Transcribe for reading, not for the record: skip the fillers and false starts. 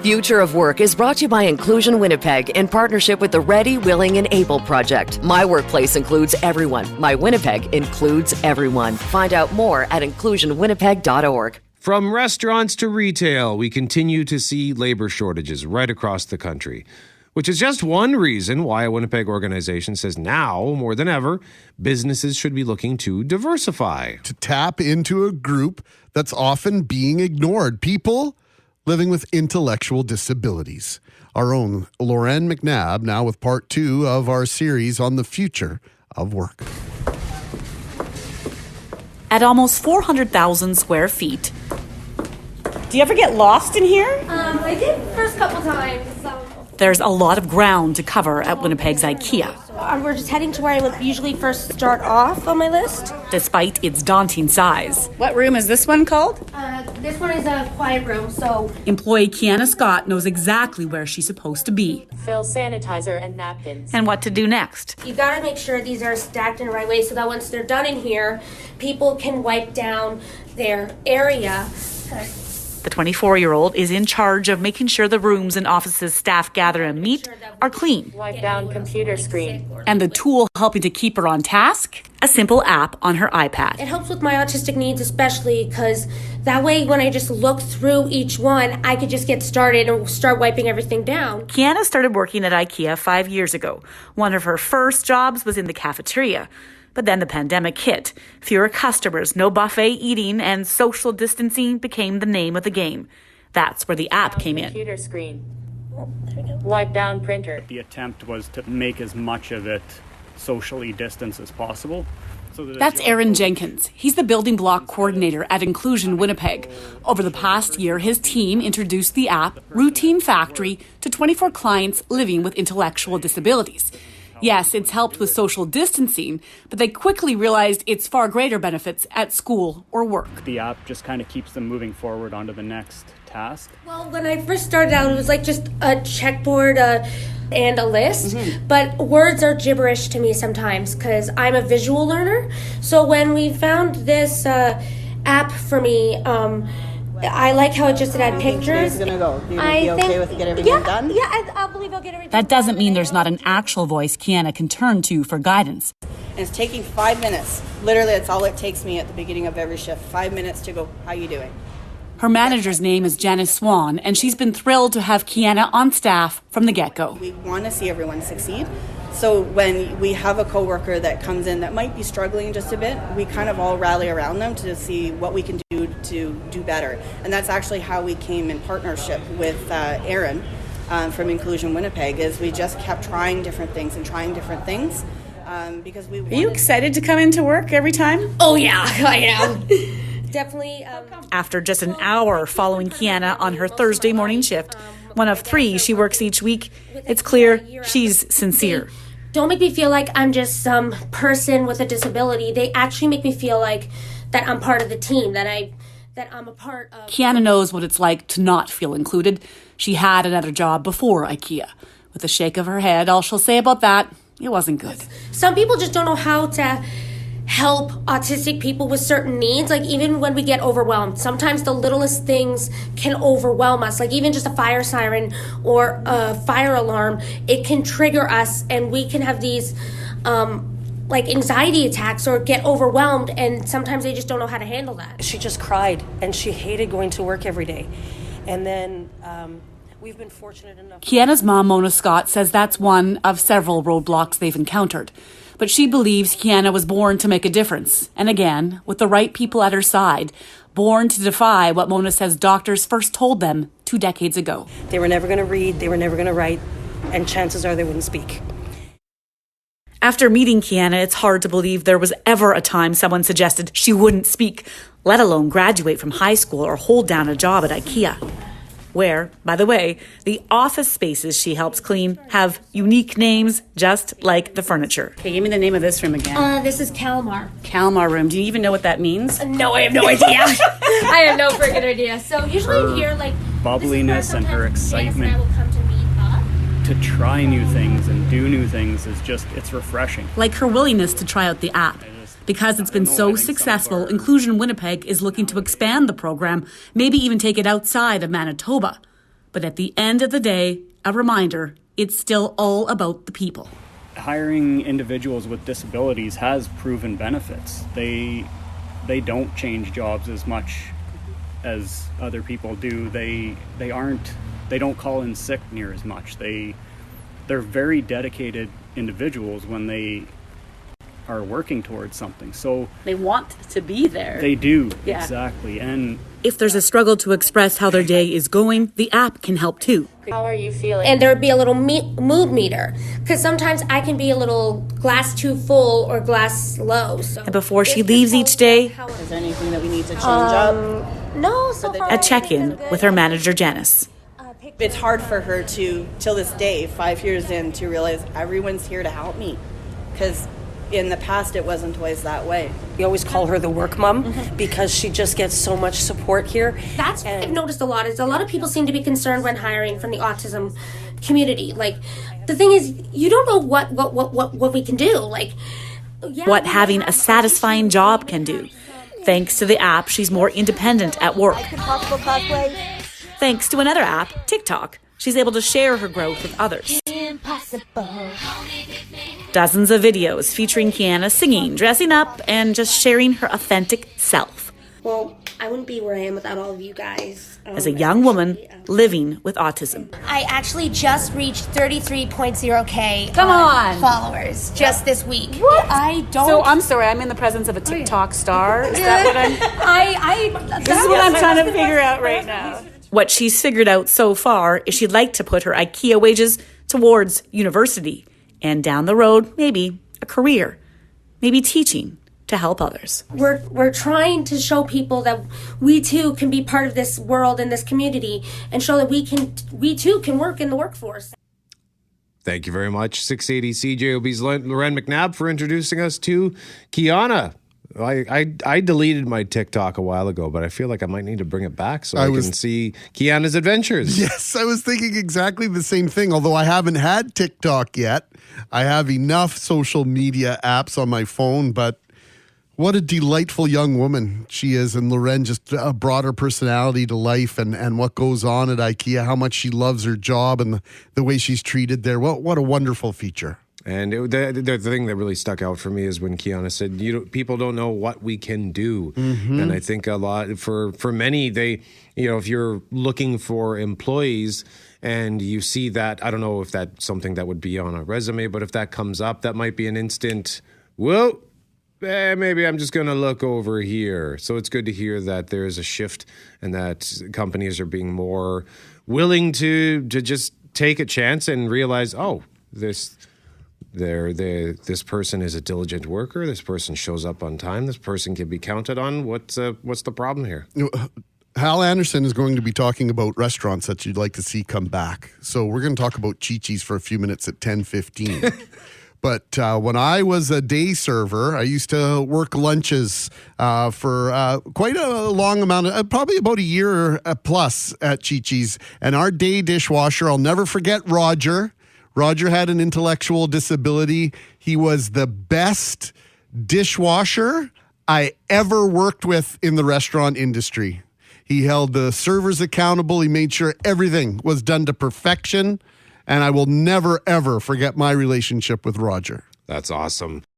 Future of Work is brought to you by Inclusion Winnipeg in partnership with the Ready, Willing, and Able Project. My workplace includes everyone. My Winnipeg includes everyone. Find out more at inclusionwinnipeg.org. From restaurants to retail, we continue to see labor shortages right across the country, which is just one reason why a Winnipeg organization says now, more than ever, businesses should be looking to diversify. To tap into a group that's often being ignored. People living with intellectual disabilities. Our own Lauren McNabb now with part 2 of our series on the future of work. At almost 400,000 square feet. Do you ever get lost in here? I did first couple times. There's a lot of ground to cover at Winnipeg's IKEA. We're just heading to where I would usually first start off on my list. Despite its daunting size. What room is this one called? This one is a quiet room, so... Employee Kiana Scott knows exactly where she's supposed to be. Fill sanitizer and napkins. And what to do next. You gotta make sure these are stacked in the right way so that once they're done in here, people can wipe down their area. The 24-year-old is in charge of making sure the rooms and offices staff gather and meet are clean. Wipe down computer screen. And the tool helping to keep her on task? A simple app on her iPad. It helps with my autistic needs especially because that way when I just look through each one, I could just get started and start wiping everything down. Kiana started working at IKEA 5 years ago. One of her first jobs was in the cafeteria. But then the pandemic hit. Fewer customers, no buffet eating, and social distancing became the name of the game. That's where the app came in. Computer screen. Wipe down printer. The attempt was to make as much of it socially distanced as possible. That's Aaron Jenkins. He's the building block coordinator at Inclusion Winnipeg. Over the past year, his team introduced the app Routine Factory to 24 clients living with intellectual disabilities. Yes, it's helped with social distancing, but they quickly realized its far greater benefits at school or work. The app just kind of keeps them moving forward onto the next task. Well, when I first started out, it was like just a checkboard and a list, but words are gibberish to me sometimes because I'm a visual learner. So when we found this app for me, I like how it just had pictures. Going to go? You be okay with getting everything done? Yeah, I believe I'll get everything That doesn't mean there's not an actual voice Kiana can turn to for guidance. And it's taking 5 minutes. Literally, that's all it takes me at the beginning of every shift. 5 minutes to go, how you doing? Her manager's name is Janice Swan, and she's been thrilled to have Kiana on staff from the get-go. We want to see everyone succeed. So when we have a coworker that comes in that might be struggling just a bit, we kind of all rally around them to see what we can do to do better. And that's actually how we came in partnership with Aaron from Inclusion Winnipeg, is we just kept trying different things because we wanted... Are you excited to come into work every time? Oh yeah, I am. Definitely. After just an hour following Kiana on her Thursday morning shift, one of 3 she works each week, it's clear she's sincere. Don't make me feel like I'm just some person with a disability. They actually make me feel like that I'm part of the team, that I'm a part of... Kiana knows what it's like to not feel included. She had another job before IKEA. With a shake of her head, all she'll say about that, it wasn't good. Some people just don't know how to help autistic people with certain needs. Like even when we get overwhelmed, sometimes the littlest things can overwhelm us. Like even just a fire siren or a fire alarm, it can trigger us and we can have these like anxiety attacks or get overwhelmed, and sometimes they just don't know how to handle that. She just cried and she hated going to work every day. And then we've been fortunate enough... Kiana's mom, Mona Scott, says that's one of several roadblocks they've encountered. But she believes Kiana was born to make a difference. And again, with the right people at her side, born to defy what Mona says doctors first told them 2 decades ago. They were never going to read, they were never going to write, and chances are they wouldn't speak. After meeting Kiana, it's hard to believe there was ever a time someone suggested she wouldn't speak, let alone graduate from high school or hold down a job at IKEA. Where, by the way, the office spaces she helps clean have unique names just like the furniture. Okay, give me the name of this room again. This is Kalmar. Kalmar room. Do you even know what that means? No, I have no idea. I have no freaking idea. So usually in here, like... Bubbliness and her excitement to try new things and do new things is just, it's refreshing. Like her willingness to try out the app. Because it's been so successful, Inclusion Winnipeg is looking to expand the program, maybe even take it outside of Manitoba. But at the end of the day, a reminder, it's still all about the people. Hiring individuals with disabilities has proven benefits. They don't change jobs as much as other people do. They don't call in sick near as much. They're very dedicated individuals when they are working towards something. So They want to be there. they do, exactly. And If there's a struggle to express how their day is going, the app can help too. How are you feeling? And there would be a little mood meter, because sometimes I can be a little glass too full or glass low. So And before she leaves each day, Is there anything that we need to change up? no, so far a check-in with her manager, Janice. It's hard for her to, till this day, 5 years in, to realize everyone's here to help me. Because in the past, it wasn't always that way. We always call her the work mom because she just gets so much support here. That's what I've noticed a lot, is a lot of people seem to be concerned when hiring from the autism community. Like, the thing is, you don't know what we can do. Like, What having a satisfying job can do. Thanks to the app, she's more independent at work. Thanks to another app, TikTok, she's able to share her growth with others. Dozens of videos featuring Kiana singing, dressing up, and just sharing her authentic self. well, I wouldn't be where I am without all of you guys. As a young woman living with autism. I actually just reached 33.0K Come on. followers just this week. What? I don't. So I'm sorry, I'm in the presence of a TikTok star. Is that what I'm? I This is what I'm trying to figure out right now. What she's figured out so far is she'd like to put her IKEA wages towards university, and down the road, maybe a career, maybe teaching to help others. We're trying to show people that we too can be part of this world and this community, and show that we too can work in the workforce. Thank you very much, 680 CJOB's Loren McNabb, for introducing us to Kiana. I deleted my TikTok a while ago, but I feel like I might need to bring it back so I can see Kiana's adventures. Yes, I was thinking exactly the same thing. Although I haven't had TikTok yet, I have enough social media apps on my phone, but what a delightful young woman she is. And Loren just brought her personality to life, and what goes on at IKEA, how much she loves her job and the way she's treated there. What a wonderful feature. And the thing that really stuck out for me is when Kiana said, people don't know what we can do. Mm-hmm. And I think a lot, for many, they, if you're looking for employees and you see that, I don't know if that's something that would be on a resume, but if that comes up, that might be an instant, whoa, maybe I'm just going to look over here. So it's good to hear that there is a shift and that companies are being more willing to just take a chance and realize, oh, this person is a diligent worker. This person shows up on time. This person can be counted on. What's the problem here? Hal Anderson is going to be talking about restaurants that you'd like to see come back. So we're going to talk about Chi-Chi's for a few minutes at 10:15. But when I was a day server, I used to work lunches for quite a long amount of, probably about a year plus at Chi-Chi's. And our day dishwasher, I'll never forget Roger. Roger had an intellectual disability. He was the best dishwasher I ever worked with in the restaurant industry. He held the servers accountable. He made sure everything was done to perfection. And I will never, ever forget my relationship with Roger. That's awesome.